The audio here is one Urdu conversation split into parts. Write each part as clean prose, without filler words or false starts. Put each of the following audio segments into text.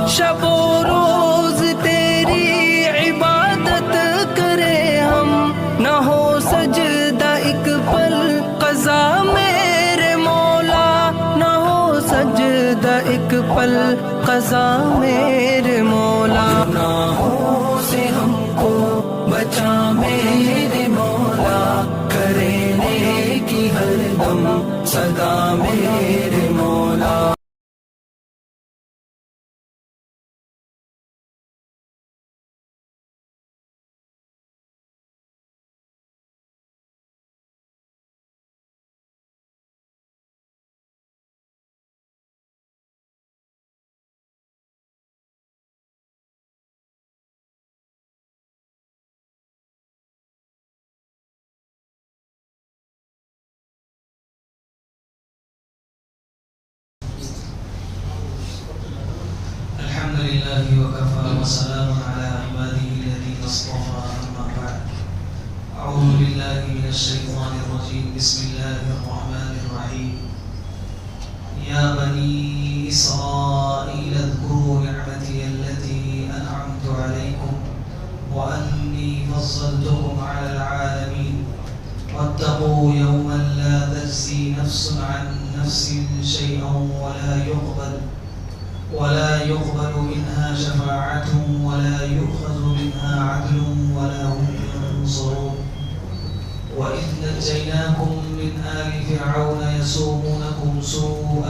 شب و روز تیری عبادت کرے ہم، نہ ہو سجدہ ایک پل قضا میرے مولا، نہ ہو سجدہ ایک پل قضا میرے مولا۔ گناہوں سے ہم کو بچا میرے مولا، کرے نیکی ہر دم صدا میرے مولا۔ الحمد لله وكفى وسلام على عباده الذين اصطفى، أما بعد. أعوذ بالله من الشيطان الرجيم. بسم الله الرحمن الرحيم. يا بني إسرائيل اذكروا نعمتي التي أنعمت عليكم وأني فضلتكم على العالمين واتقوا يوما لا تجزي نفس عن نفس شيئا ولا يقبل منها شفاعة ولا يؤخذ منها عدل ولا هم ينصرون. وإذ نجيناكم من آل فرعون يسومونكم سوء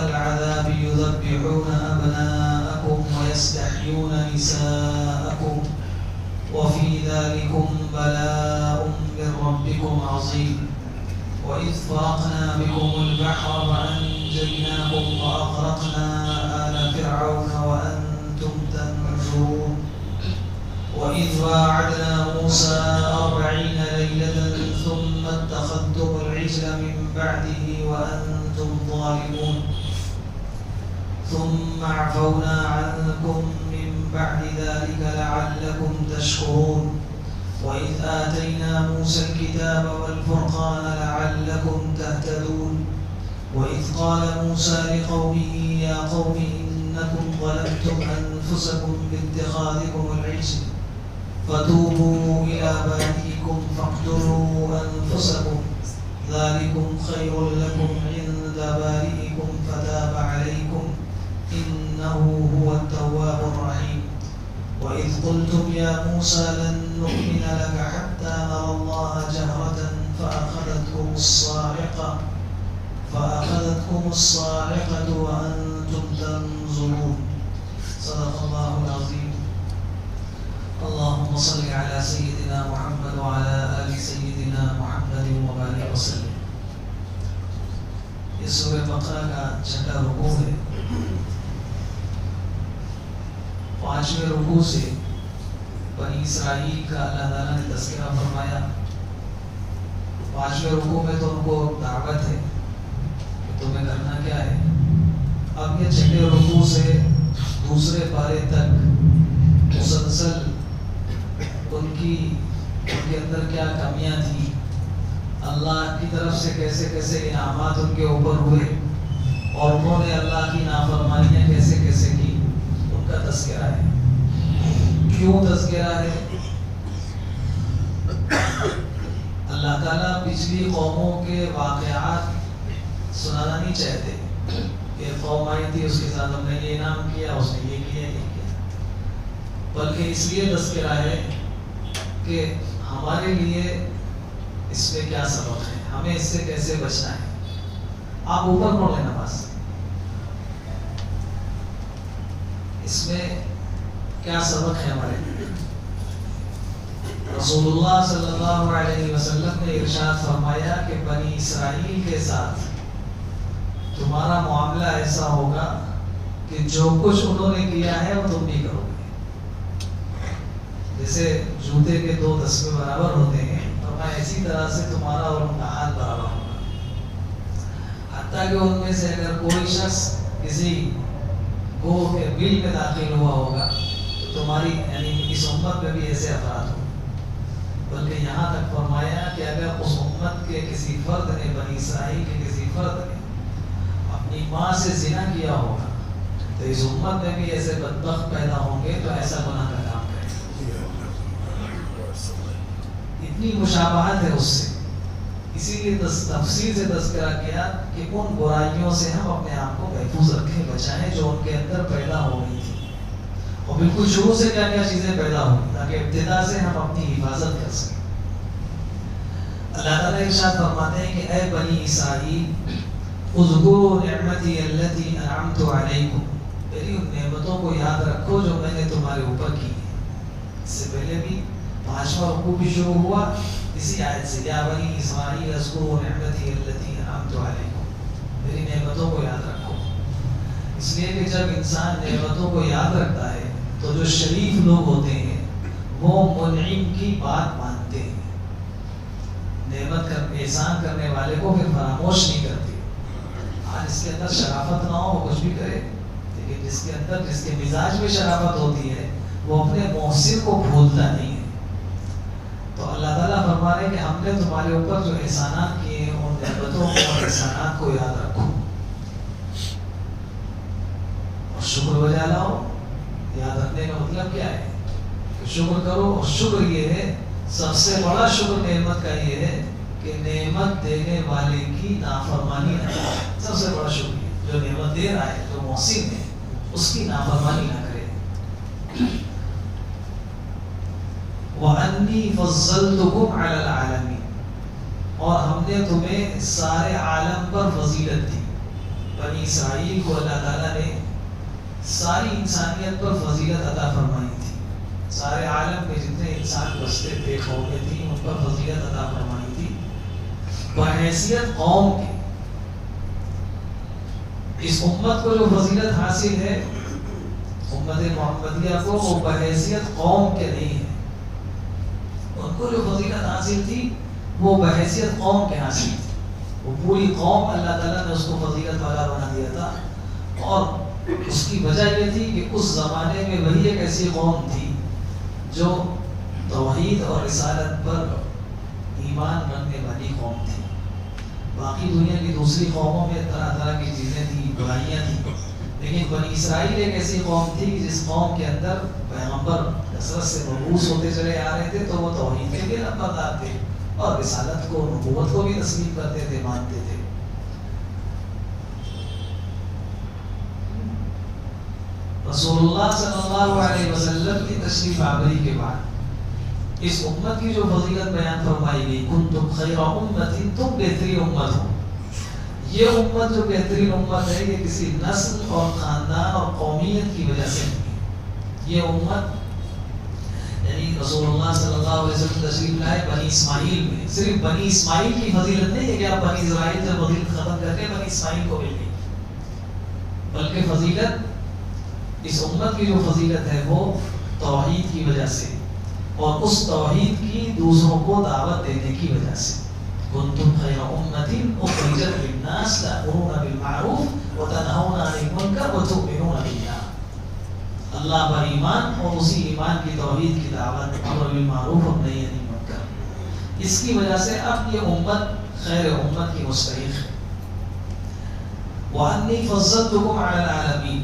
العذاب يذبحون أبناءكم ويستحيون نساءكم وفي ذلكم بلاء من ربكم عظيم. وإذ فرقنا بكم البحر فأنجيناكم وأغرقنا آل فرعون وأنتم تنظرون. وإذ واعدنا موسى 40 ليلة ثم اتخذتم العجل من بعده وأنتم ظالمون ثم عفونا عنكم من بعد ذلك لعلكم تشكرون. وإذ آتينا موسى الكتاب والفرقان لعلكم تهتدون. وإذ قال موسى لقومه يا قوم إنكم ظلمتم أنفسكم باتخاذكم العجل فتوبوا إلى بارئكم فاقتلوا أنفسكم ذلكم خير لكم عند بارئكم فتاب عليكم إنه هو التواب الرحيم. وإذ قلتم يا موسى لن نؤمن لك حتى نرى الله جهرة فأخذتكم الصاعقة وأنتم تنظرون. صدق الله العظيم. اللهم صل على سيدنا محمد وعلى آل سيدنا محمد وبارك وسلم. یہ سورہ بقرہ کا چھٹا رکوع ہے. 5ویں رکوع سے بنی اسرائیل کا اللہ تعالیٰ نے تذکرہ فرمایا. 5ویں رکوع میں تو ان کو دعوت ہے کہ تمہیں کرنا کیا ہے. اب یہ چھٹے رکوع سے دوسرے پارے تک مسلسل ان کے اندر کیا کمیاں تھیں، اللہ کی طرف سے کیسے کیسے انعامات ان کے اوپر ہوئے اور انہوں نے اللہ کی نافرمانیاں کیسے کیسے کی، ان کا تذکرہ ہے. کیوں تذکرہ ہے؟ اللہ تعالیٰ پچھلی قوموں کے واقعات سنانا نہیں چاہتے کہ قوم آئی تھی اس کے ساتھ ہم نے یہ انعام کیا، اس نے یہ کیا یہ کیا، بلکہ اس لیے تذکرہ ہے کہ ہمارے لیے اس میں کیا سبق ہے، ہمیں اس سے کیسے بچنا ہے. آپ اوپر پڑھ لیں نماز. اس میں کیا سبق ہے ہمارے لیے؟ رسول اللہ صلی اللہ علیہ وسلم نے ارشاد فرمایا کہ بنی اسرائیل کے ساتھ تمہارا معاملہ ایسا ہوگا کہ جو کچھ انہوں نے کیا ہے وہ تم بھی کرو گے. جیسے جوتے کے 2 تسمے برابر ہوتے ہیں، فرمایا اسی طرح سے تمہارا اور ان کا ہاتھ برابر ہوگا. حتیٰ کہ ان میں سے اگر کوئی شخص کسی گروہ کے بل میں داخل ہوا ہوگا تو تمہاری یعنی اس امت میں بھی ایسے افراد ہوں. بلکہ یہاں تک فرمایا کہ اگر اس امت کے کسی فرد نے، بنی اسرائیل کے کسی فرد نے اپنی ماں سے زنا کیا ہوگا تو اس امت میں بھی ایسے بدبخت پیدا ہوں گے تو ایسا گناہ کا کام کریں گے. اتنی مشابہت ہے اس سے، اسی لیے تفصیل سے تذکرہ کیا کہ ان برائیوں سے ہم اپنے آپ کو محفوظ رکھیں، بچائیں جو ان کے اندر پیدا ہو گئی تھی، اور بالکل شروع سے کیا کیا چیزیں پیدا ہوئی تاکہ ابتدا سے ہم اپنی حفاظت کر سکیں. اللہ تعالیٰ ارشاد فرماتے ہیں کہ اے بنی اسرائیل اذکروا نعمتی التی انعمت علیکم، میری ان نعمتوں کو یاد رکھو جو میں نے تمہارے اوپر کی ہے. اس سے پہلے بھی 5واں رکوع بھی شروع ہوا اسی آیت سے، یا بنی اسرائیل اذکروا نعمتی التی انعمت علیکم، میری نعمتوں کو یاد رکھو. اس لیے کہ جب انسان نعمتوں کو یاد رکھتا ہے تو جو شریف لوگ ہوتے ہیں وہ منعم کی بات مانتے ہیں، نعمت احسان کرنے والے کو پھر فراموش نہیں کرتے. آج اس کے اندر شرافت نہ ہو، وہ کچھ بھی کرے، لیکن جس کے اندر جس کے مزاج میں شرافت ہوتی ہے وہ اپنے محسن کو بھولتا نہیں ہے. تو اللہ تعالیٰ فرما رہے ہیں کہ ہم نے تمہارے اوپر جو احسانات کیے ہیں ان نعمتوں کو اور احسانات کو یاد رکھو اور شکر بجا لاؤ. یاد رکھنے کا مطلب کیا ہے کہ شکر کرو، اور شکر یہ ہے، سب سے بڑا شکر نعمت کا یہ ہے کہ نعمت دینے والے کی نافرمانی نہ کرے. سب سے بڑا شکر جو نعمت دے رہا ہے، جو محسن ہے، اس کی نافرمانی نہ کرے. وَأَنِّي فَضَّلْتُكُمْ عَلَى الْعَالَمِينَ، اور ہم نے تمہیں سارے عالم پر فضیلت دی. بنی اسرائیل کو اللہ تعالیٰ نے ساری انسانیت پر فضیلت عطا فرمائی تھی. سارے عالم میں جتنے انسان بستے تھے، قومیں تھیں، ان پر فضیلت عطا فرمائی تھی بحیثیت قوم کی. اس امت کو جو فضیلت حاصل ہے، امت محمدیہ کو، وہ بحیثیت قوم کے نہیں ہے. ان کو جو فضیلت حاصل تھی وہ بحیثیت قوم کے حاصل تھی. وہ پوری قوم اللہ تعالیٰ نے اس کو فضیلت والا بنا دیا تھا، اور اس کی وجہ یہ تھی کہ اس زمانے میں وہی ایک ایسی قوم تھی جو توحید اور رسالت پر ایمان رکھنے والی قوم تھی. باقی دنیا کی دوسری قوموں میں طرح طرح کی چیزیں تھیں، برائیاں تھیں، لیکن بنی اسرائیل ایک ایسی قوم تھی جس قوم کے اندر پیغمبر کثرت سے مبعوث ہوتے چلے آ رہے تھے، تو وہ توحید کے بھی نمبردار تھے اور رسالت کو، نبوت کو بھی تسلیم کرتے تھے، مانتے تھے. رسول اللہ صلی اللہ علیہ وسلم کی تشریف آوری کے بعد اس امت کی جو فضیلت بیان فرمائی گئی، کنتم خیر امت، تم بہترین امت ہو. یہ امت جو بہترین امت ہے، یہ کسی نسل اور خاندان اور قومیت کی وجہ سے نہیں. یہ امت یعنی رسول اللہ صلی اللہ علیہ وسلم تشریف لائے بنی اسماعیل میں. صرف بنی اسماعیل کی فضیلت نہیں ہے کہ آپ بنی اسرائیل سے فضیلت ختم کر کے بنی اسماعیل کو مل گئی، بلکہ فضیلت اس امت کی جو فضیلت ہے وہ توحید کی وجہ سے، اور اس توحید کی دوسروں کو دعوت دینے کی وجہ سے. کنتم خیر امت اخرجت للناس تأمرون بالمعروف وتنہون عن المنکر وتؤمنون باللہ. اللہ پر ایمان اور اسی ایمان کی توحید کی دعوت، امر بالمعروف اور نہی عن المنکر، اس کی وجہ سے اب یہ امت خیر امت کی مستحق ہے. وَأَنِّي فَضَّلْتُكُمْ عَلَى الْعَالَمِينَ،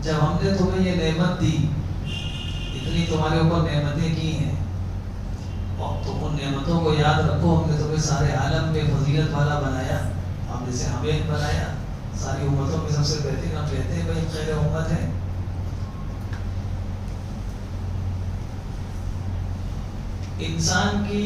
جب ہم نے تمہیں یہ نعمت دی، اتنی تمہارے اوپر نعمتیں کی ہیں، اور تم ان نعمتوں کو یاد رکھو. ہم نے تمہیں سارے عالم میں فضیلت والا بنایا، ہم نے سے ہمیں بنایا. ساری امتوں میں سب سے بہترین ہم کہتے ہیں بھائی خیر امت ہے. انسان کی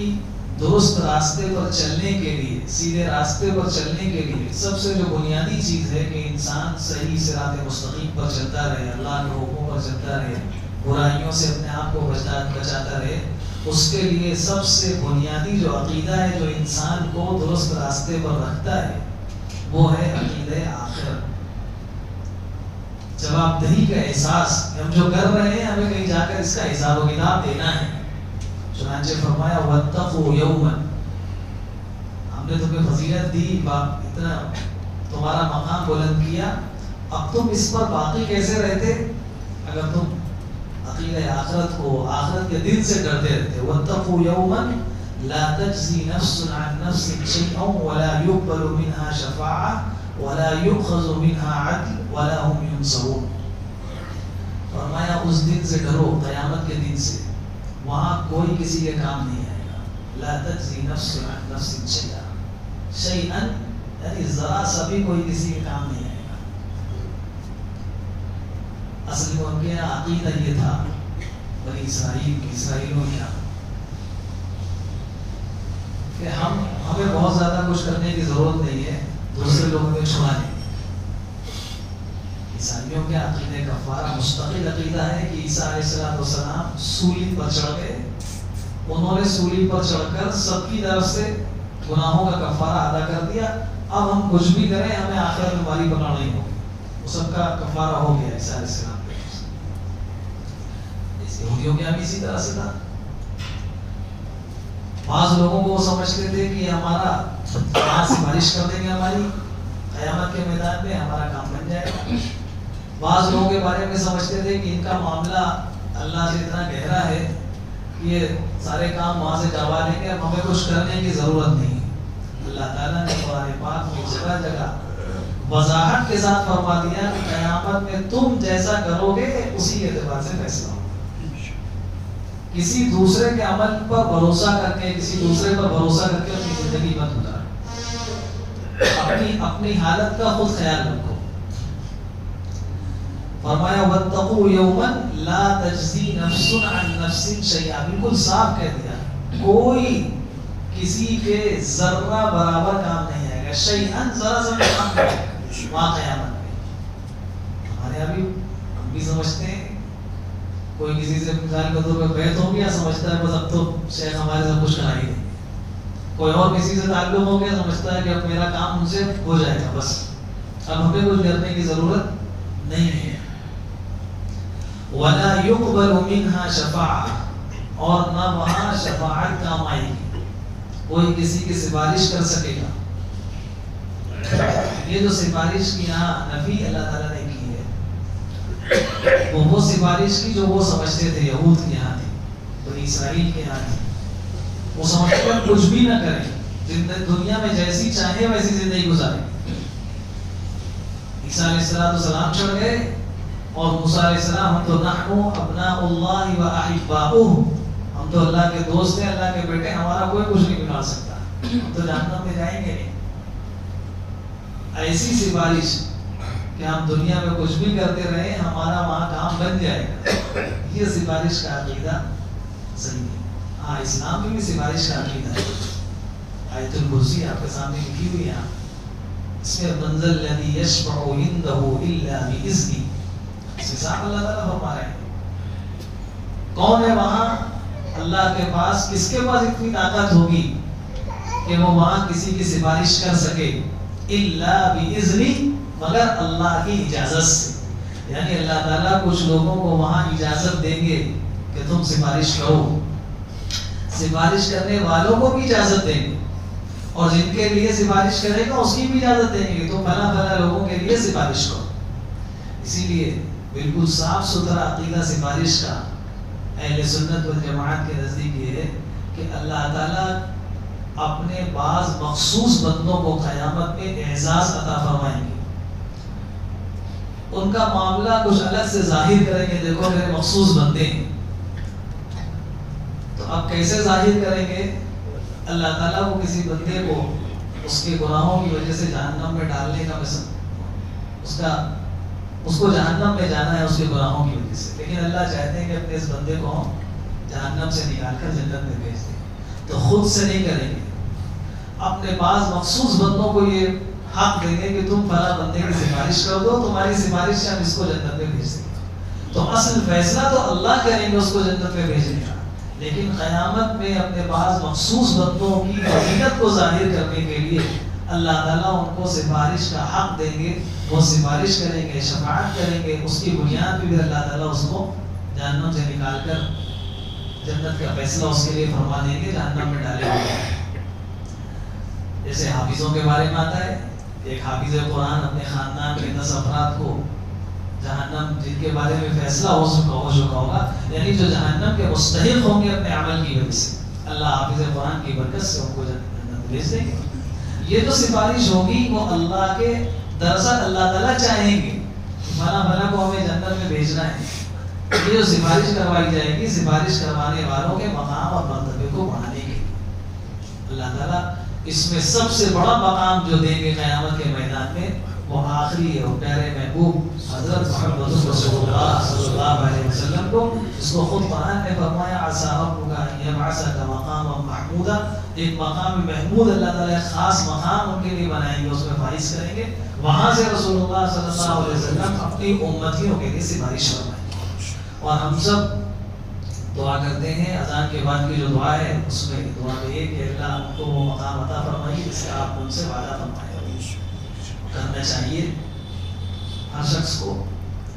درست راستے پر چلنے کے لیے، سیدھے راستے پر چلنے کے لیے سب سے جو بنیادی چیز ہے کہ انسان صحیح صراط مستقیم پر چلتا رہے، اللہ کے حکموں پر چلتا رہے، برائیوں سے اپنے آپ کو بچاتا رہے. اس کے لیے سب سے بنیادی جو عقیدہ ہے جو انسان کو درست راستے پر رکھتا ہے وہ ہے عقیدہ آخرت. جواب دہی کا احساس، ہم جو کر رہے ہیں ہمیں کہیں جا کر اس کا حساب و کتاب دینا ہے. چنانچہ فرمایا وَاتَّقُوا يَوْمًا، ہم نے تمہیں فضیلت دی، اتنا تمہارا مقام بلند کیا، اب تم اس پر باقی کیسے رہتے اگر تم عقیدہ آخرت کو، آخرت کے دن سے ڈرتے رہتے. وَاتَّقُوا يَوْمًا لَا تَجْزِي نَفْسٌ عَنْ نَفْسٍ شَيْئًا وَلَا يُقْبَلُ مِنْهَا شَفَاعَةٌ وَلَا يُؤْخَذُ مِنْهَا عَدْلٌ ولا هم ينصرون. فرمایا اس دن سے ڈرو، قیامت کے دن سے، وہاں کوئی کسی کے کام نہیں آئے گا. لا تجزی نفس عن نفس شیئا، شیئا یعنی ذرا سا بھی کوئی کسی کے کام نہیں آئے گا. اصل میں ان کے یہاں عقیدہ یہ تھا بنی اسرائیلوں کا کہ ہمیں بہت زیادہ کچھ کرنے کی ضرورت نہیں ہے دوسرے لوگوں کو چھڑانے کی. عیسائیوں کے عقیدے کفارہ مستقل عقیدہ ہے کہ عیسیٰ علیہ السلام سولی پر چڑھ گئے، انہوں نے سولی پر چڑھ کر سب کی طرف سے گناہوں کا کفارہ ادا کر دیا. اب ہم کچھ بھی کریں ہمیں آخرت میں ہماری پکڑ نہیں ہوگی. وہ سب کا کفارہ ہو گیا عیسیٰ علیہ السلام. یہودیوں کے بھی اسی طرح سے تھا. بعض لوگوں کو وہ سمجھتے تھے کہ ہمارا یہاں سفارش کر دیں گے، ہماری قیامت کے میدان میں ہمارا کام بن جائے گا. بعض لوگوں کے بارے میں سمجھتے تھے کہ ان کا معاملہ اللہ سے اتنا گہرا ہے کہ یہ سارے کام وہاں سے کروا لیں گے، اب ہمیں کچھ کرنے کی ضرورت نہیں. اللہ تعالیٰ نے قرآن پاک میں جگہ جگہ وضاحت کے ساتھ فرما دیا کہ قیامت میں تم جیسا کرو گے اسی اعتبار سے فیصلہ ہوگا. کسی دوسرے کے عمل پر بھروسہ کر کے، کسی دوسرے پر بھروسہ کر کے اپنی زندگی مت گزارو. اپنی حالت کا خود خیال رکھو. فرمایا واتقوا یوما لا تجزی نفس عن نفس شیئا، بالکل صاف کہہ دیا کوئی کسی کے ذرہ برابر کام نہیں آئے گا. شیئا ذرا سا کام نہیں آئے گا وہاں قیامت میں. ہمارے یہاں بھی ہم بھی سمجھتے ہیں کوئی کسی سے مثال کے طور پہ بیعت ہو گیا، سمجھتا ہے بس اب تو شیخ ہمارے سب کچھ کرا ہی دیں. کوئی اور کسی سے تعلق ہو گیا، سمجھتا ہے کہ اب میرا کام ان سے ہو جائے گا، بس اب ہمیں کچھ کرنے کی ضرورت نہیں ہے. وَلَا يُقْبَلُ مِنْهَا شَفَاعَةٌ، اور نہ وہاں شفاعت کام آئے گی، کوئی کسی کی سفارش کر سکے گا. یہ جو سفارش کی یہاں نفی اللہ تعالیٰ نے کی ہے، وہ سفارش کی جو وہ سمجھتے تھے یہود کے یہاں تھی، بنی اسرائیل کے یہاں تھی. وہ سمجھتے ہیں کچھ بھی نہ کریں، دنیا میں جیسی چاہے ویسی زندگی گزاریں. عیسیٰ علیہ السلام چڑھ گئے اور موسیٰ علیہ السلام ہم تو نحن ابناء اللہ و احباؤہ، ہم تو اللہ کے دوست ہیں، اللہ کے بیٹے، ہمارا کوئی کچھ نہیں بگاڑ سکتا، ہم تو جہنم میں جائیں گے نہیں. ایسی سفارش کہ ہم دنیا میں کچھ بھی کرتے رہے ہمارا وہاں کام بن جائے گا، یہ سفارش کا عقیدہ صحیح ہے. ہاں اسلام میں بھی سفارش کا عقیدہ ہے. آیت الکرسی آپ کے سامنے لکھی ہوئی ہے، اس میں من ذا الذی یشفع عنده الا باذنہ، اس میں صاحب اللہ تعالیٰ فرما رہے ہیں کون ہے وہاں اللہ کے پاس، کس کے پاس اتنی طاقت ہوگی کہ وہ وہاں کسی کی سفارش کر سکے. الا باذنہ، مگر اللہ کی اجازت سے. یعنی اللہ تعالیٰ کچھ لوگوں کو وہاں اجازت دیں گے کہ تم سفارش کرو، سفارش کرنے والوں کو بھی اجازت دیں گے، اور جن کے لیے سفارش کرے گا اس کی بھی اجازت دیں گے کہ تم فلاں فلاں لوگوں کے لیے سفارش کرو. اسی لیے بالکل صاف ستھرا عقیدہ سفارش کا اہل سنت والجماعت کے نزدیک یہ ہے کہ اللہ تعالیٰ اپنے بعض مخصوص بندوں کو قیامت میں اعزاز عطا فرمائیں گے. ان کا معاملہ کچھ الگ سے ظاہر کریں گے، دیکھو میرے مخصوص بندے ہیں. تو اب کیسے ظاہر کریں گے؟ اللہ تعالیٰ کو کسی بندے کو اس کے گناہوں کی وجہ سے جہنم میں ڈالنے کا اس کو جہنم میں جانا ہے اس کے گناہوں کی وجہ سے، لیکن اللہ چاہتے ہیں کہ اپنے اس بندے کو جہنم سے نکال کر جنت میں بھیج دیں. تو خود سے نہیں کریں گے، اپنے بعض مخصوص بندوں کو یہ حق دیں گے کہ تم فلاں بندے کی سفارش کر دو، تمہاری سفارش سے ہم اس کو جنت میں بھیج دیں گے. تو اصل فیصلہ تو اللہ کریں گے اس کو جنت میں بھیجنے کا، لیکن قیامت میں اپنے بعض مخصوص بندوں کی حقیقت کو ظاہر کرنے کے لیے اللہ تعالیٰ ان کو سفارش کا حق دیں گے. وہ سفارش کریں گے، شفاعت کریں گے، اس کی بنیاد پہ بھی اللہ تعالیٰ اس کو جہنم سے نکال کر جنت کا فیصلہ اس کے لیے فرما دیں گے، جہنم میں ڈالیں گے. جیسے حافظوں کے بارے میں آتا ہے، ایک حافظ قرآن اپنے خاندان کے 10 افراد کو جہنم جن کے بارے میں فیصلہ ہو چکا ہوگا، یعنی جو جہنم کے مستحق ہوں گے اپنے عمل کی وجہ سے، اللہ حافظ قرآن کی برکت سے ان کو جنت بھیج دیں گے. یہ جو سفارش ہوگی وہ اللہ کے دراصل اللہ تعالیٰ چاہیں گے، فلاں فلاں کو ہمیں جنت میں بھیجنا ہے. یہ جو سفارش کروائی جائے گی، سفارش کروانے والوں کے مقام اور مرتبے کو بڑھانے کے لیے اللہ تعالیٰ اس میں سب سے بڑا مقام جو دیں گے قیامت کے میدان میں، وہ آخری اور پیارے محبوب حضرت محمد رسول اللہ صلی اللہ علیہ وسلم کو، جس کو خود قرآن نے فرمایا عسیٰ ربک ان یبعثک مقاما محمودا، ایک مقام محمود اللہ تعالیٰ ایک خاص مقام ان کے لیے بنائیں گے، اس میں فائز کریں گے. وہاں سے رسول اللہ صلی اللہ علیہ وسلم اپنی امتیوں کے لیے سفارش فرمائیں گے. اور ہم سب دعا کرتے ہیں اذان کے بعد کی جو دعا ہے، اس میں دعا میں یہ کہ اللہ ان کو وہ مقام عطا فرمائیے جس کا آپ ان سے وعدہ فرمائے. کرنا چاہیے ہر شخص کو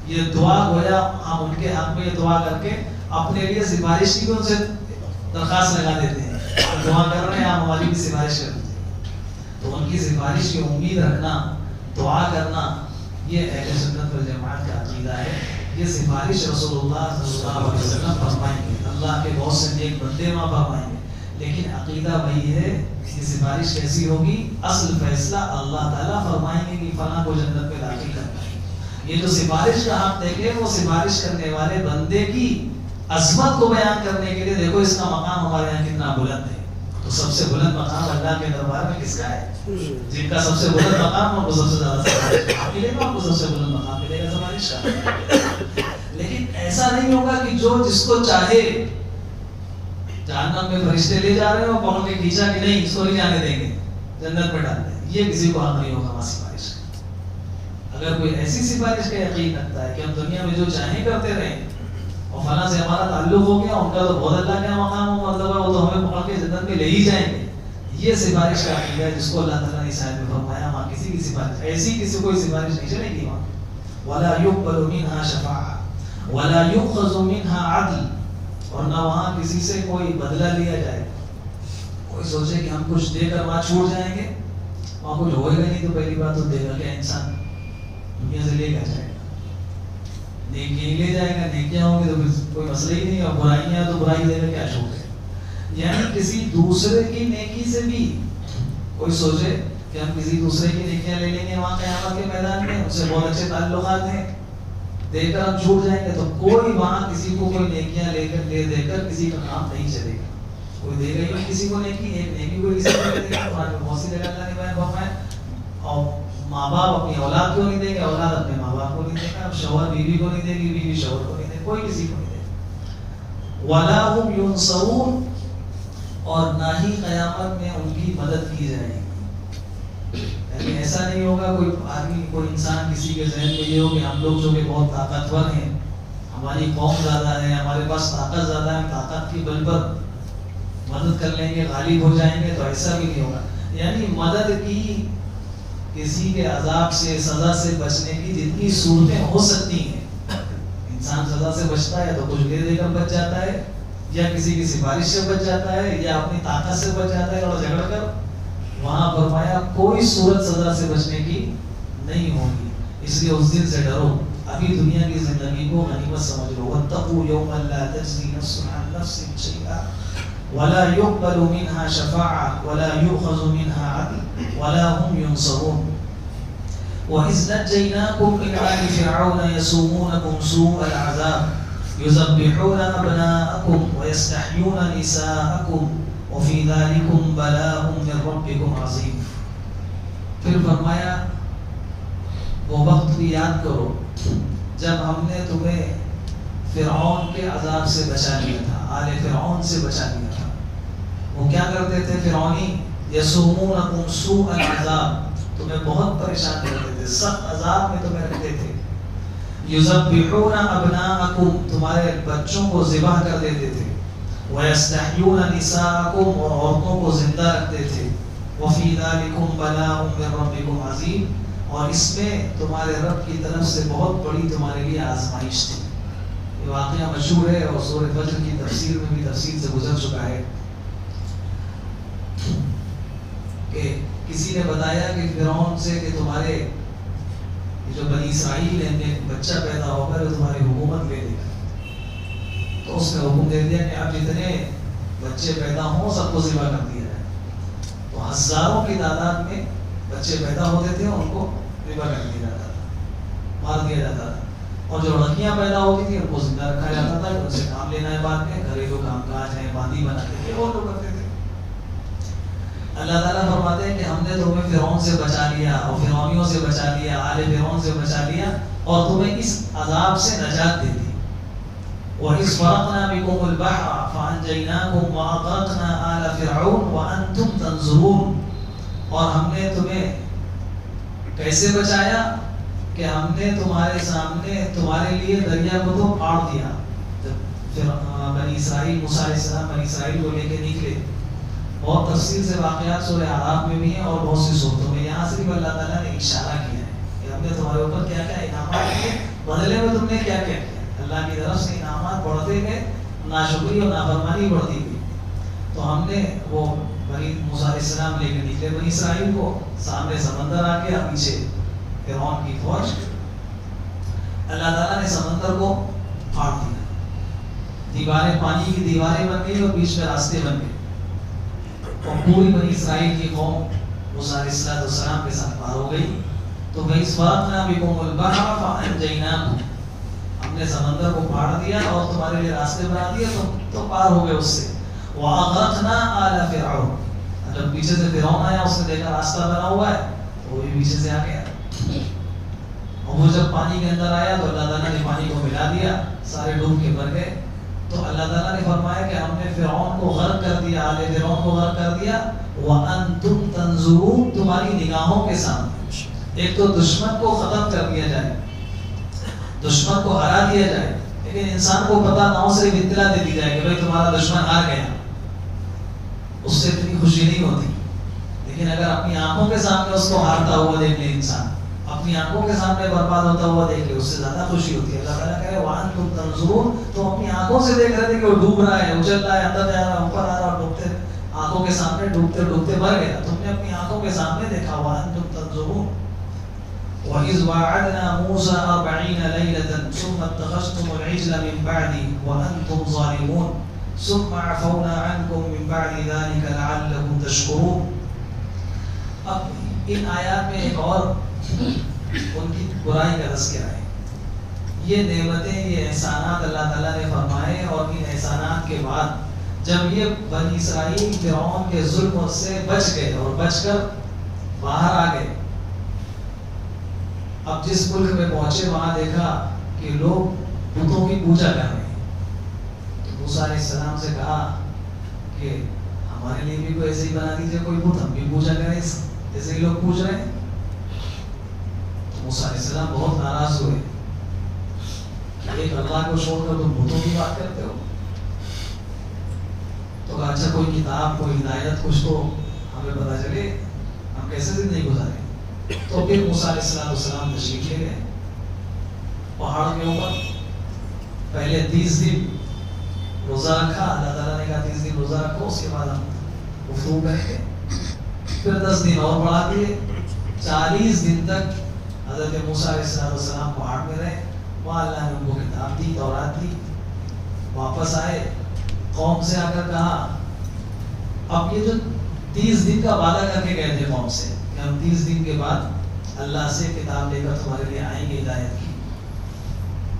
یہ دعا، گویا ہم ان کے حق میں یہ دعا کر کے اپنے لیے سفارش کی بھی ان سے درخواست لگا دیتے ہیں. دعا کر رہے ہیں آپ ہماری بھی سفارش کر دیتے ہیں، تو ان کی سفارش کی امید رکھنا، دعا کرنا، یہ اہل سنت والجماعت کا عقیدہ ہے. یہ سفارش رسول اللہ صلی اللہ علیہ وسلم فرمائیں گے، اللہ کے بہت سے نیک بندے وہاں فرمائیں گے، لیکن عقیدہ وہی ہے. یہ سفارش کیسی ہوگی؟ اصل فیصلہ اللہ تعالیٰ فرمائیں گے کہ فلاں کو جنت میں داخل کرنا ہے. یہ جو سفارش کا حق دیں گے وہ سفارش کرنے والے بندے کی عظمت کو بیان کرنے کے لیے، دیکھو اس کا مقام ہمارے یہاں کتنا بلند ہے. تو سب سے بلند مقام اللہ کے دربار میں کس کا ہے؟ جن کا سب سے بلند مقام ان کو سب سے زیادہ سفارش ملے گا، ان کو سب سے بلند مقام ملے گا سفارش کا. لیکن ایسا نہیں ہوگا کہ جو جس کو چاہے جہنم میں فرشتے لے جا رہے ہیں اور پکڑ کے کھینچا کہ نہیں اس کو نہیں جانے دیں گے، جنت میں ڈال دیں گے، یہ کسی کو حق نہیں ہوگا وہاں سفارش کا. اگر کوئی ایسی سفارش کا یقین رکھتا ہے کہ ہم دنیا میں جو چاہیں کرتے رہیں اور فلاں سے ہمارا تعلق ہو گیا، ان کا تو بہت اللہ کا مقام و مرتبہ، وہ تو ہمیں پکڑ کے جنت میں لے ہی جائیں گے، یہ سفارش کا عقیدہ ہے جس کو اللہ تعالیٰ نے اس آیت میں فرمایا وہاں کسی کی سفارش، ایسی کسی کوئی سفارش نہیں چلے گی وہاں. وَلَا يُقْبَلُ مِنْهَا شَفَاعَةٌ وَلَا يُؤْخَذُ مِنْهَا عَدْلٌ، اور نہ وہاں کسی سے کوئی بدلہ لیا جائے. کوئی سوچے کہ ہم کچھ دے کر وہاں چھوٹ جائیں گے، وہاں کچھ ہوئے گا نہیں، تو پہلی بات تو دے گا کیا انسان؟ دنیا سے لے کر جائے گا، نیکیاں لے جائے گا، نیکیاں ہوں گی تو کوئی مسئلہ ہی نہیں، اور برائیاں تو برائی دے گا، کیا چھوٹ ہے؟ یعنی کسی دوسرے کی نیکی سے بھی کوئی سوچے کہ ہم کسی دوسرے کی نیکیاں لے لیں گے وہاں قیامت کے میدان میں، ان سے بہت اچھے تعلقات ہیں، دے کر ہم چھوٹ جائیں گے، تو کوئی وہاں کسی کو کوئی نیکیاں لے کر دے کر کسی کا کام نہیں چلے گا. کوئی دے گا ہی کسی کو نیکی، ایک نیکی کوئی کسی کو دے گا. قرآن میں بہت سی جگہ اللہ نے بیان فرمایا. اور ماں باپ اپنی اولاد کو نہیں دے گا، اولاد اپنے ماں باپ کو نہیں دے گا، شوہر بیوی کو نہیں دے گی، بیوی شوہر کو نہیں دے گا، کوئی کسی کو نہیں دے گا. وَلَا هُمْ يُنصَرُونَ، اور نہ ہی قیامت میں ان کی مدد کی جائے گی. یعنی ایسا نہیں ہوگا کوئی آدمی، کوئی انسان کسی کے ذہن میں یہ ہو کہ ہم لوگ جو کہ بہت طاقتور ہیں، ہماری قوم زیادہ ہے، ہمارے پاس طاقت زیادہ ہے، طاقت کی بل پر مدد کر لیں گے، غالب ہو جائیں گے، تو ایسا بھی نہیں ہوگا. یعنی مدد کی کسی کے عذاب سے، سزا سے بچنے کی جتنی صورتیں ہو سکتی ہیں، انسان سزا سے بچتا ہے تو کچھ دے کر بچ جاتا ہے، یا کسی کی سفارش سے بچ جاتا ہے، یا اپنی طاقت سے بچ جاتا ہے اور جھگڑ کر. وہاں فرمایا کوئی صورت سزا سے بچنے کی نہیں ہوگی. اس لیے اس دن سے ڈرو، ابھی دنیا کی زندگی کو غنیمت سمجھ لو. وَاتَّقُوا يَوْمًا لَا تَجْزِي نَفْسٌ عَن نَفْسٍ شَيْئًا وَلَا يُقْبَلُ مِنْهَا شَفَاعَةٌ وَلَا يُؤْخَذُ مِنْهَا عَدْلٌ وَلَا هُمْ يُنصَرُونَ. وَإِذْ نَجَّيْنَاكُمْ مِنْ آلِ فِرْعَوْنَ يَسُومُونَكُمْ سُوءَ الْعَذَابِ يُذَبِّحُونَ أَبْنَاءَكُمْ وَيَسْتَحْيُونَ نِسَاءَكُمْ وَفِي ذَلِكُمْ بَلَاءٌ مِّن رَّبِّكُمْ عَظِيمٌ. پھر فرمایا وہ وقت بھی یاد کرو جب ہم نے تمہیں فرعون کے عذاب سے بچا لیا تھا، آل فرعون سے بچا لیا تھا. وہ کیا کرتے تھے فرعونی؟ یسومونکم سوء العذاب، تمہیں بہت پریشان کرتے تھے، سخت عذاب میں تمہیں رکھتے تھے. یذبحون ابناءکم، تمہارے بچوں کو ذبح کر دیتے تھے. وَيَسْتَحْيُونَ نِسَاءَكُمْ، اور عورتوں کو زندہ رکھتے تھے. وَفِي ذَلِكُمْ بَلَاءٌ مِّن رَّبِّكُمْ عَظِيمٌ، اور اس میں تمہارے رب کی طرف سے بہت بڑی تمہارے لیے آزمائش تھی. یہ واقعہ مشہور ہے اور سورہ فجر کی تفسیر میں بھی تفصیل سے گزر چکا ہے کہ کسی نے بتایا کہ فرعون سے کہ تمہارے جو بنی اسرائیل ہیں بچہ پیدا ہوگا جو تمہاری حکومت لے لے گا. تو اس نے حکم دے دیا کہ اب جتنے بچے پیدا ہوں سب کو ذبح کر دیا جائے. تو ہزاروں کی تعداد میں بچے پیدا ہوتے تھے، ان کو ذبح کر دیا جاتا تھا. مار دیا جاتا تھا. اور جو لڑکیاں پیدا ہوتی تھیں ان کو زندہ رکھا جاتا تھا, ان سے کام لینا ہے, بعد میں گھریلو کام کاج ہیں, باندھی بناتے تھے, وہ لوگ کرتے تھے. اللہ تعالیٰ فرماتے ہیں کہ ہم نے تمہیں فرعون سے بچا لیا اور فرعونیوں سے بچا لیا, آل فرعون سے بچا لیا اور تمہیں اس عذاب سے نجات دے دی. وَإِذْ فَرَقْنَا بِكُمُ الْبَحْرَ فَأَنْجَيْنَاكُمْ وَأَغْرَقْنَا آلَ فِرْعَوْنَ وَأَنْتُمْ تَنْظُرُونَ. اور ہم نے تمہیں کیسے بچایا کہ ہم نے تمہارے سامنے تمہارے لیے دریا کو تو پھاڑ دیا. جب بنی اسرائیل موسیٰ علیہ السلام بنی اسرائیل کو لے کے نکلے, بہت تفصیل سے واقعات سورہ اعراف میں بھی ہیں اور بہت سی صورتوں میں. یہاں صرف اللہ تعالیٰ نے اشارہ کیا ہے کہ ہم نے تمہارے اوپر کیا کیا انعامات کیے, بدلے میں تم نے کیا کیا کیا. اللہ کی طرف سے انعامات بڑھتے گئے, ناشکری اور نافرمانی بڑھتی گئی. تو ہم نے وہ بنی موسیٰ علیہ السلام لے کے نکلے بنی اسرائیل کو, سامنے سمندر آ گیا, پیچھے فرعون کی فوج. اللہ تعالیٰ نے سمندر کو پھاڑ دیا, دیواریں پانی کی دیواریں بن گئی اور بیچ میں راستے بن گئے. اور پوری بنی اسرائیل کی قوم موسیٰ علیہ السلام کے ساتھ پار ہو گئی. تو وَإِذْ فَرَقْنَا بِكُمُ الْبَحْرَ فَأَنْجَيْنَاكُمْ, ہم نے سمندر کو پھاڑ دیا اور تمہارے لیے راستے بنا دیے, تو پار ہو گئے اس سے. وَأَغْرَقْنَا آلَ فِرْعَوْنَ, جب پیچھے سے فرعون آیا, اس نے دیکھا راستہ بنا ہوا ہے, تو وہ بھی پیچھے سے آ گیا. اور وہ جب پانی کے اندر آیا تو اللہ تعالیٰ نے پانی کو ملا دیا, سارے ڈوب کے مر گئے. تو اللہ تعالیٰ نے فرمایا کہ ہم نے فرعون کو غرق کر دیا, آل فرعون کو غرق کر دیا. وَأَنْتُمْ تَنْظُرُونَ, تمہاری نگاہوں کے سامنے. ایک تو دشمن کو ختم کر دیا جائے, دشمن کو ہرا دیا جائے, لیکن انسان کو پتہ نہ ہو, صرف اطلاع دے دی جائے کہ بھائی تمہارا دشمن ہار گیا, اس سے اتنی خوشی نہیں ہوتی. لیکن اگر اپنی آنکھوں کے سامنے اس کو ہارتا ہوا دیکھ لے انسان, اپنی آنکھوں کے سامنے برباد ہوتا ہوا دیکھ لے, اس سے زیادہ خوشی ہوتی ہے. اللہ تعالیٰ کہے وَأَنْتُمْ تَنْظُرُونَ, تو اپنی آنکھوں سے دیکھ رہے تھے کہ وہ ڈوب رہا ہے, اچل رہا ہے, اندر جا رہا ہے, اوپر آ رہا ہے, ڈوبتے آنکھوں کے سامنے ڈوبتے ڈوبتے مر گیا. تم نے اپنی آنکھوں کے سامنے دیکھا. وَأَنْتُمْ تَنْظُرُونَ. وَإِذْ وَعَدْنَا مُوسَىٰ 40 لَيْلَةً ثُمَّ اتَّخَذْتُمُ الْعِجْلَ مِن بَعْدِهِ وَأَنْتُمْ ظَالِمُونَ ثُمَّ عَفَوْنَا عَنْكُم مِّن بَعْدِ ذَلِكَ لَعَلَّكُمْ تَشْكُرُونَ. اب ان آیات میں ایک اور ان کی برائی کا تذکرہ ہے. یہ نعمتیں, یہ احسانات اللہ تعالیٰ نے فرمائے, اور ان احسانات کے بعد جب یہ بنی اسرائیل فرعون کے ظلم سے بچ گئے اور بچ کر باہر آ گئے, اب جس ملک میں پہنچے وہاں دیکھا کہ لوگ بتوں کی پوجا کر رہے ہیں. تو موسیٰ علیہ السلام سے کہا کہ ہمارے لیے بھی کوئی ایسے ہی بنا دیجیے کوئی بت, ہم بھی پوجا کریں جیسے لوگ پوج رہے ہیں. تو موسیٰ علیہ السلام بہت ناراض ہوئے کہ ایک اللہ کو چھوڑ کر تم بتوں کی بات کرتے ہو. تو کہا اچھا کوئی کتاب, کوئی ہدایت, کچھ تو ہمیں پتہ چلے, ہم کیسے زندگی گزاریں. تو پھر موسیٰ علیہ السلام تشریف لے گئے پہاڑ کے اوپر. پہلے 30 دن روزہ رکھا, اللہ تعالیٰ نے کہا 30 دن روزہ رکھو, اس کے بعد ہم گفتگو کریں گے. پھر 10 دن اور بڑھا دیے, 40 دن تک حضرت موسیٰ علیہ السلام پہاڑ میں رہے. وہاں اللہ نے ان کو کتاب دی, تورات دی. واپس آئے, قوم سے آ کر کہا, اب یہ جو 30 دن کا وعدہ کر کے گئے تھے قوم سے کہ ہم 30 دن کے بعد اللہ سے کتاب لے کر تمہارے لیے آئیں گے ہدایت کی.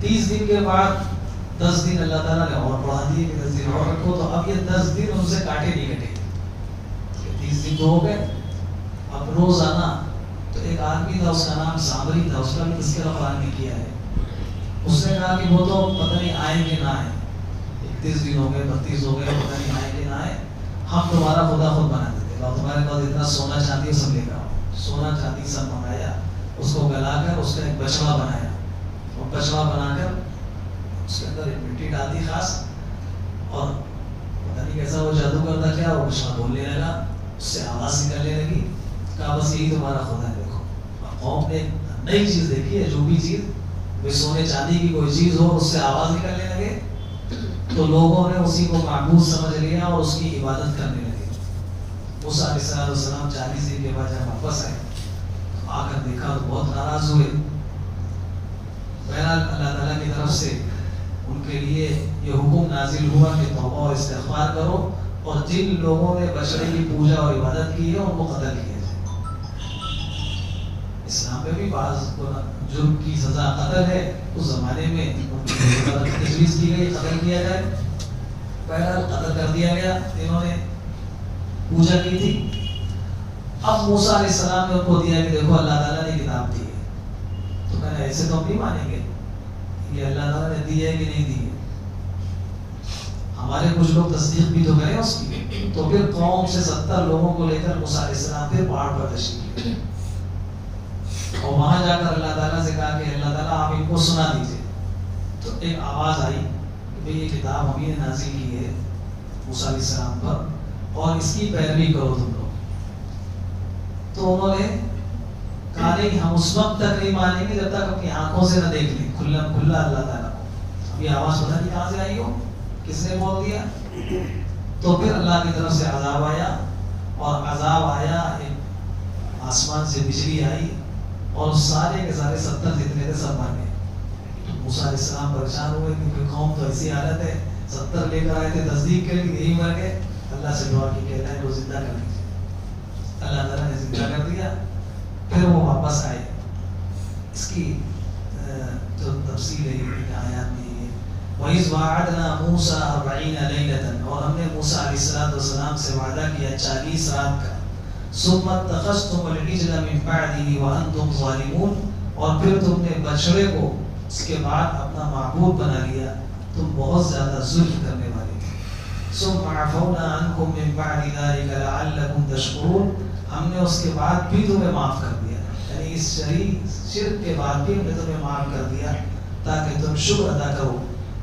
30 دن کے بعد 10 دن اللہ تعالیٰ نے اور بڑھا دیے کہ 10 دن اور رکھو. تو اب یہ 10 دن ان سے کاٹے نہیں کٹے, 30 دن تو ہو گئے. اب روزانہ, تو ایک آدمی تھا اس کا نام سامری تھا, اس کا بھی تذکرہ قرآن نے کیا ہے. اس نے کہا کہ وہ تو پتہ نہیں آئیں گے نہ آئیں, 31 دن ہو گئے, 32 ہو گئے, پتہ نہیں آئیں گے نہ آئیں, ہم تمہارا خدا خود بنا دیتے ہیں. اور تمہارے پاس اتنا سونا چاندی سب لے کر آؤ. سونا چاندی سب منگایا, اس کو گلا کر اس کا ایک بچڑا بنایا, اور بچڑا بنا کر اس کے اندر ایک مٹی ڈال دی خاص, اور پتہ نہیں کیسا وہ جادو کرتا کیا, وہ بچڑا بولنے لگا, اس سے آواز نکلنے لگی. کہا بس یہی تمہارا خدا ہے. دیکھو, قوم نے نئی چیز دیکھی ہے, جو بھی چیز سونے چاندی کی کوئی چیز ہو, اس سے آواز نکلنے لگے, تو لوگوں نے اسی کو معبود سمجھ لیا اور اس کی عبادت کرنے لگے. موسیٰ علیہ السلام 40 دن کے بعد جب واپس آئے, آ کر دیکھا تو بہت ناراض ہوئے. بہرحال اللہ تعالیٰ کی طرف سے ان کے لیے یہ حکم نازل ہوا کہ توبہ اور استغفار کرو, اور جن لوگوں نے بچڑے کی پوجا اور عبادت کی ہے ان کو قتل کیا جائے. اسلام اسلام میں بھی بعض جرم کی سزا قتل ہے، اس زمانے میں تجویز کی گئی قتل کیا جائے، بہرحال قتل کر دیا گیا انہوں نے پوجا کی تھی۔ اب موسیٰ علیہ السلام نے ان کو دیا کہ دیکھو اللہ تعالیٰ نے کتاب دی ہے، تو کہنا ایسے تو ہم نہیں مانیں گے، یہ اللہ تعالیٰ نے دی ہے کہ نہیں دی ہے، ہمارے کچھ لوگ تصدیق بھی تو کریں اس کی۔ تو پھر قوم سے 70 لوگوں کو لے کر موسیٰ علیہ السلام پھر پہاڑ پر تشریف لے، اور وہاں جا کر اللہ تعالیٰ سے کہا کہ اللہ تعالیٰ آپ ان کو سنا دیجئے۔ تو ایک آواز آئی کہ یہ کتاب ہم نے نازل کی ہے موسیٰ علیہ السلام پر، اور اس کی پیروی کرو تم لوگ۔ تو انہوں نے کہا نہیں، ہم اس وقت تک نہیں مانیں گے جب تک اپنی آنکھوں سے نہ دیکھ لیں کھلا اللہ تعالیٰ کو۔ اب یہ آواز پتہ نہیں کہاں سے آئی ہو، کس نے بول دیا؟ تو پھر اللہ کی طرف سے عذاب آیا، اور عذاب آیا، ایک آسمان سے بجلی آئی، اور سارے کے سارے 70 جتنے تھے سب مر گئے۔ موسیٰ علیہ السلام پریشان ہوئے کیونکہ قوم تو ایسی حالت ہے، 70 لے کر آئے تھے تصدیق کے لیے، یہی مر گئے۔ اللہ سے دعا کی کہ اللہ کو زندہ کر دیجیے، اللہ تعالیٰ نے زندہ کر دیا، پھر وہ واپس آئے۔ اس کی جو تفصیل ہے یہ آیات میں ہے، وَإِذْ وَعَدْنَا مُوسَىٰ 40 لَيْلَةً، اور ہم نے موسیٰ علیہ السلام سے وعدہ کیا 40 رات کا، ثُمَّ اتَّخَذْتُمُ الْعِجْلَ مِن بَعْدِهِ وَأَنْتُمْ ظَالِمُونَ، اور پھر تم نے بچڑے کو اس کے بعد اپنا معبود بنا لیا، تم بہت زیادہ ظلم کرنے والے تھے۔ ثُمَّ عَفَوْنَا عَنْكُم مِّن بَعْدِ ذَلِكَ لَعَلَّكُمْ تَشْكُرُونَ، ہم نے اس کے بعد بھی تمہیں معاف کر دیا، یعنی اس شرک کے بعد بھی ہم نے تمہیں معاف کر دیا تاکہ تم شکر ادا کرو۔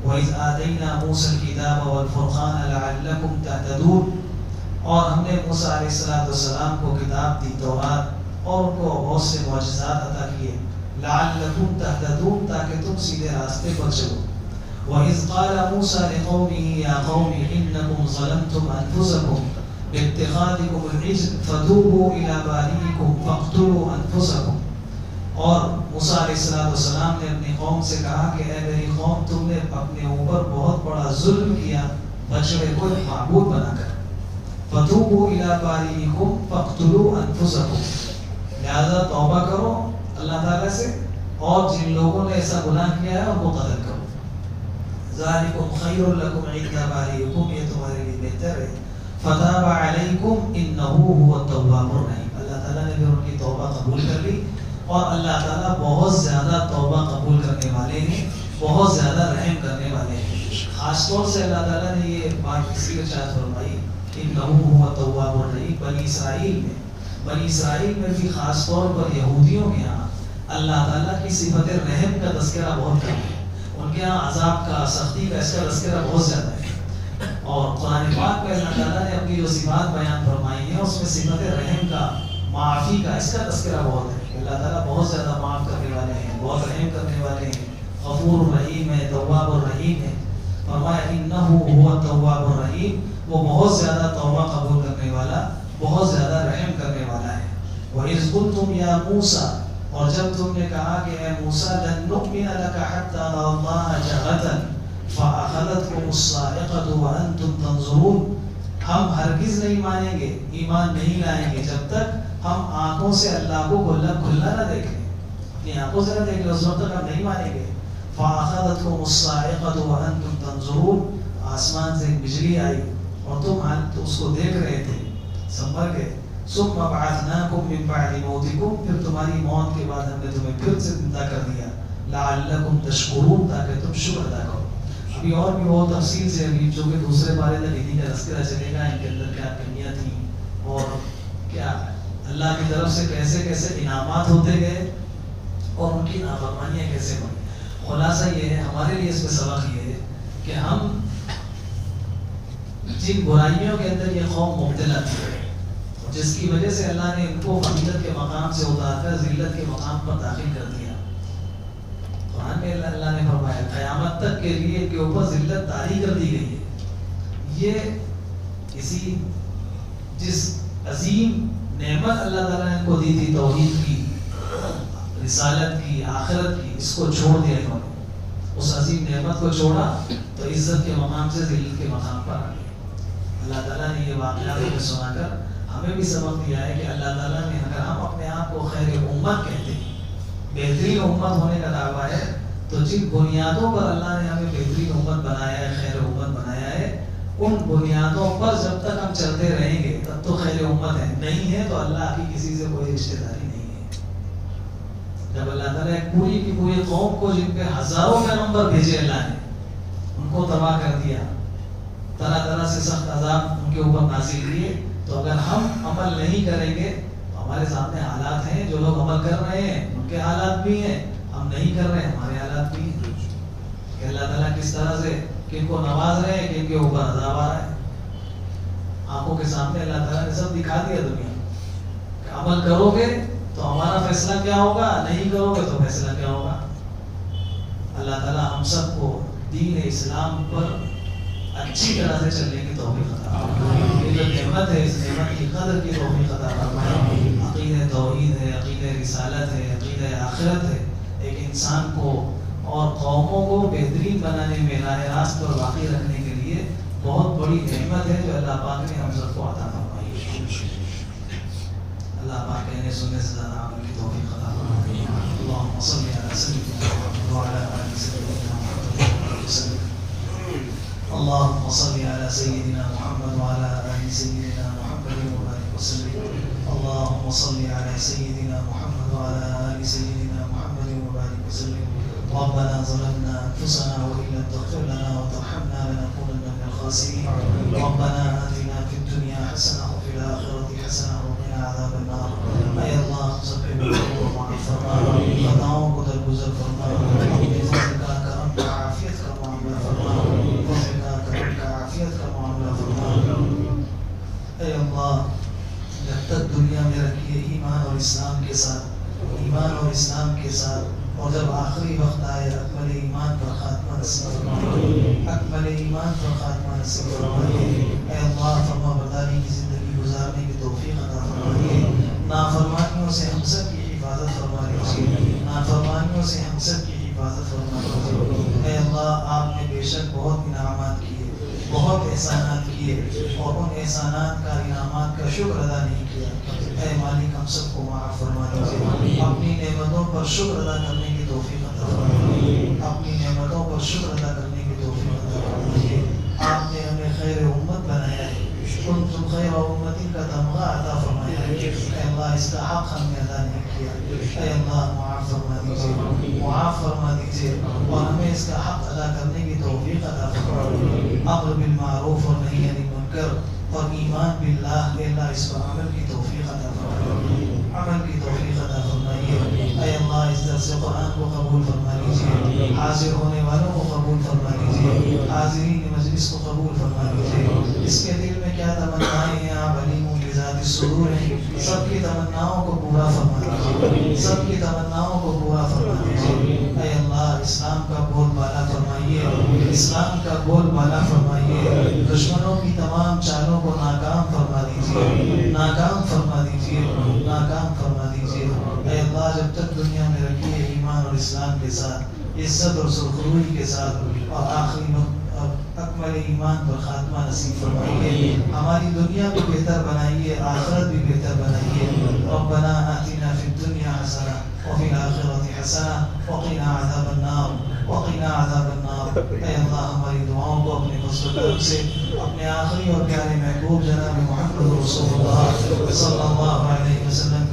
وَإِذْ آتَيْنَا مُوسَى الْكِتَابَ وَالْفُرْقَانَ لَعَلَّكُمْ تَهْتَدُونَ، اور ہم نے موسیٰ علیہ السلام کو کتاب دی تورات، اور ان کو بہت سے معجزات عطا کیے، لَعَلَّكُمْ تَهْتَدُونَ، تاکہ تم سیدھے راستے پر چلو۔ وَإِذْ قَالَ مُوسَى لِقَوْمِهِ يَا قَوْمِ إِنَّكُمْ ظَلَمْتُمْ أَنفُسَكُمْ بِاتِّخَاذِكُمُ الْعِجْلَ فَتُوبُوا إِلَىٰ بَارِئِكُمْ فَاقْتُلُوا أَنفُسَكُمْ، اور موسیٰ علیہ السلام نے اپنی قوم سے کہا کہ اے میری قوم، تم نے اپنے اوپر بہت بڑا ظلم کیا بچڑے کو معبود بنا کر، فَتُوبُوا إِلَىٰ بَارِئِكُمْ فَاقْتُلُوا أَنفُسَكُمْ، لہذا توبہ کرو اللہ تعالیٰ سے، اور جن لوگوں نے ایسا گناہ کیا ہے ان کو قتل کرو۔ ذَلِكُمْ خَيْرٌ لَكُمْ عِندَ بَارِئِكُمْ، یہ تمہارے لیے بہتر ہے۔ فَتَابَ عَلَيْكُمْ إِنَّهُ هُوَ التَّوَّابُ الرَّحِيمُ، اللہ تعالیٰ نے پھر ان کی توبہ قبول کر لی، اور اللہ تعالیٰ بہت زیادہ توبہ قبول کرنے والے ہیں، بہت زیادہ رحم کرنے والے ہیں۔ خاص طور سے اللہ تعالیٰ نے یہ بات اسی کے ساتھ فرمائی، إِنَّهُ هُوَ التَّوَّابُ الرَّحِيمُ۔ بنی اسرائیل میں بھی خاص طور پر یہودیوں کے ہاں اللہ تعالیٰ کی صفت رحم کا تذکرہ بہت کم ہے، ان کے ہاں عذاب کا، سختی کا، اس کا تذکرہ بہت زیادہ ہے۔ اور قرآن پاک میں اللہ تعالیٰ نے اپنی جو صفات بیان فرمائی ہیں اس میں صفت رحم کا، معافی کا، اس کا تذکرہ بہت ہے۔ اللہ تعالیٰ بہت زیادہ معاف کرنے والے ہیں، بہت رحم کرنے والے ہیں، غفور الرحیم ہے، تواب الرحیم ہے۔ فرمایا انہ هو التواب الرحیم، وہ بہت زیادہ توبہ قبول کرنے والا، بہت زیادہ رحم کرنے والا ہے۔ وَإِذْ قُلْتُمْ يَا مُوسَىٰ، اور جب تم نے کہا کہ اے موسیٰ، لَن نُؤْمِنَ لَكَ حَتَّىٰ نَرَى اللَّهَ جَهْرَةً فَأَخَذَتْكُمُ الصَّاعِقَةُ وَأَنْتُمْ تَنظُرُونَ، ہم ہرگز نہیں مانیں گے، ایمان نہیں لائیں گے جب تک ہم آنکھوں سے اللہ کو کھلا نہ دیکھیں، اپنی آنکھوں سے نہ دیکھ لیں، اس وقت تک ہم نہیں مانیں گے۔ فَأَخَذَتْكُمُ الصَّاعِقَةُ وَأَنْتُمْ تَنظُرُونَ، آسمان سے بجلی آئی اور تم اس کو دیکھ رہے تھے، سمجھ گئے۔ ثُمَّ بَعَثْنَاكُم مِّن بَعْدِ مَوْتِكُمْ، پھر تمہاری موت کے بعد ہم نے تمہیں پھر سے زندہ کر دیا، لَعَلَّكُمْ تَشْكُرُونَ، تاکہ تم شکر ادا کرو۔ ابھی اور بھی بہت تفصیل سے ابھی جو کہ دوسرے بارے تک انہی کا تذکرہ چلے گا، ان کے اندر کیا کمیاں تھیں اور کیا اللہ کی طرف سے کیسے کیسے انعامات ہوتے گئے اور ان کی نافرمانیاں کیسے بنی۔ خلاصہ یہ ہے، ہمارے لیے اس میں سبق یہ ہے کہ ہم جن برائیوں کے اندر یہ قوم مبتلا تھی، جس کی وجہ سے اللہ نے ان کو فضیلت کے مقام سے اتار کر ذلت کے مقام پر داخل کر دیا۔ قرآن میں اللہ نے فرمایا قیامت تک کے لیے ان کے اوپر ذلت طاری کر دی گئی ہے۔ یہ اسی جس عظیم نعمت اللہ تعالیٰ نے ان کو دی تھی، توحید کی، رسالت کی، آخرت کی، اس کو چھوڑ دیا انہوں نے، اس عظیم نعمت کو چھوڑا تو عزت کے مقام سے ذلت کے مقام پر آ گئے۔ اللہ تعالیٰ نے یہ واقعات میں سنا کر ہمیں بھی سبق دیا ہے کہ اللہ تعالیٰ نے، اگر ہم اپنے آپ کو خیر امت کہتے ہیں بہترین امت ہونے کا دعویٰ ہے، تو جن بنیادوں پر اللہ نے ہمیں بہترین امت بنایا ہے، خیر امت بنایا ہے، ان بنیادوں پر جب تک ہم چلتے رہیں گے تب تو خیر امت ہے، نہیں ہے تو اللہ کی کسی سے کوئی رشتہ داری نہیں ہے۔ جب اللہ تعالیٰ ایک پوری کی پوری قوم کو جن پہ ہزاروں پیغمبر بھیجے اللہ نے، ان کو تباہ کر دیا، طرح طرح سے سخت عذاب ان کے اوپر نازل کیے، تو اگر ہم عمل نہیں کریں گے تو ہمارے سامنے حالات ہیں، جو لوگ عمل کر رہے ہیں ان کے حالات بھی ہیں، ہم نہیں کر رہے ہیں ہمارے حالات بھی ہیں، کہ اللہ تعالیٰ کس طرح سے کن کو نواز رہے ہیں، کن کے اوپر عذاب آ رہا ہے۔ آنکھوں کے سامنے اللہ تعالیٰ نے سب دکھا دیا دنیا کہ عمل کرو گے تو ہمارا فیصلہ کیا ہوگا، نہیں کرو گے تو فیصلہ کیا ہوگا۔ اللہ تعالیٰ ہم سب کو دین اسلام پر اچھی طرح سے چلنے کی توفیق عطا فرمائے۔ یہ جو نعمت ہے اس نعمت کی قدر کی توفیق عطا فرمائے۔ عقیدہ توحید ہے، عقیدہ رسالت ہے، عقیدہ آخرت ہے، ایک انسان کو اور قوموں کو بہترین بنانے میں راہ راست پر باقی رکھنے کے لیے بہت بڑی نعمت ہے جو اللہ پاک نے ہم سب کو عطا فرمائی ہے۔ اللہ پاک کہنے سننے سے زیادہ عمل کی توفیق عطا فرمائے۔ اللہم صلی علی سیدنا محمد وعلی آل سیدنا محمد وسلم۔ اللهم صل على سيدنا محمد وعلى آل سيدنا محمد وبارك وسلم۔ اللهم صل على سيدنا محمد وعلى آل سيدنا محمد وبارك وسلم۔ ربنا ظلمنا أنفسنا وإن لم تغفر لنا وترحمنا لنكونن من الخاسرين۔ ربنا آتنا في الدنيا حسنة وفي الآخرة حسنة وقنا عذاب النار۔ اے اللہ ہم سب کے گناہوں کو معاف فرما، خطاؤں کو درگزر فرما، اپنے فضل کا کرم کا عافیت کا معاملہ فرما، فضل کا کرم کا عافیت کا معاملہ فرما۔ اے اللہ جب تک دنیا میں رکھیے ایمان اور اسلام کے ساتھ، ایمان اور اسلام کے ساتھ، اور جب آخری وقت آئے اکمل ایمان پر خاتمہ نصیب فرمائے، اکمل ایمان پر خاتمہ نصیب فرمائے۔ اے اللہ فرما برداری کی زندگی گزارنے کی توفیق عطا فرمائیے۔ نافرمانیوں سے ہم سب کی حفاظت فرما لیجیے، نافرمانیوں سے ہم سب کی حفاظت فرما لیجیے۔ اے اللہ آپ نے بے شک بہت انعامات کیے، بہت احسانات کیے، اور ان احسانات کا انعامات کا شکر ادا نہیں کیا۔ اے مالک ہم سب کو معاف فرما دیجیے، اپنی نعمتوں پر شکر ادا کرنے کی توفیق عطا فرمائیے، اپنی نعمتوں پر شکر ادا کرنے کی توفیق عطا فرمائیے۔ آپ نے ہمیں خیر امت بنایا ہے، کنتم خیر امت کا تمغہ عطا فرمایا ہے۔ اے اللہ اس کا حق ہم نے ادا نہیں کیا، اے اللہ معاف فرما دیجیے، معاف فرما دیجیے، اور ہمیں اس کا حق ادا کرنے کی توفیق عطا فرمائیے۔ امر بالمعروف اور نہی عن المنکر اور ایمان باللہ، اے اللہ اس پر عمل کی توفیق عطا فرمائیے، عمل کی توفیق عطا فرمائیے۔ اے اللہ اس درس قرآن کو قبول فرما لیجیے، حاضر ہونے والوں کو قبول فرما لیجیے، حاضرین مجلس کو قبول فرما لیجیے۔ اس کے دل میں کیا تمنائیں ہیں آپ علیم بذات الصدور ہیں، سب کی تمناؤں کو پورا فرما لیجیے، سب کی تمناؤں کو پورا فرما لیجیے۔ اے اللہ اسلام کا بول بالا فرمائیے، اسلام کا بول بالا فرمائیے، دشمنوں کی تمام چالوں کو ناکام فرما دیجیے، ناکام فرما دیجیے، ناکام فرما دیجیے۔ اے اللہ جب تک دنیا میں رکھیے ایمان اور اسلام کے ساتھ، عزت اور سرخروئی کے ساتھ، اور آخری وقت اکمل ایمان پر خاتمہ نصیب فرمائیے۔ ہماری دنیا بھی بہتر بنائیے، آخرت بھی بہتر بنائیے۔ ربنا آتنا فی الدنیا حسنہ وفی الآخرۃ حسنہ وقنا عذاب النار، وقنا عذاب النار۔ اے اللہ ہماری دعاؤں کو اپنے فضل و کرم سے اپنے آخری اور پیارے محبوب جناب محمد رسول اللہ صلی اللہ علیہ وسلم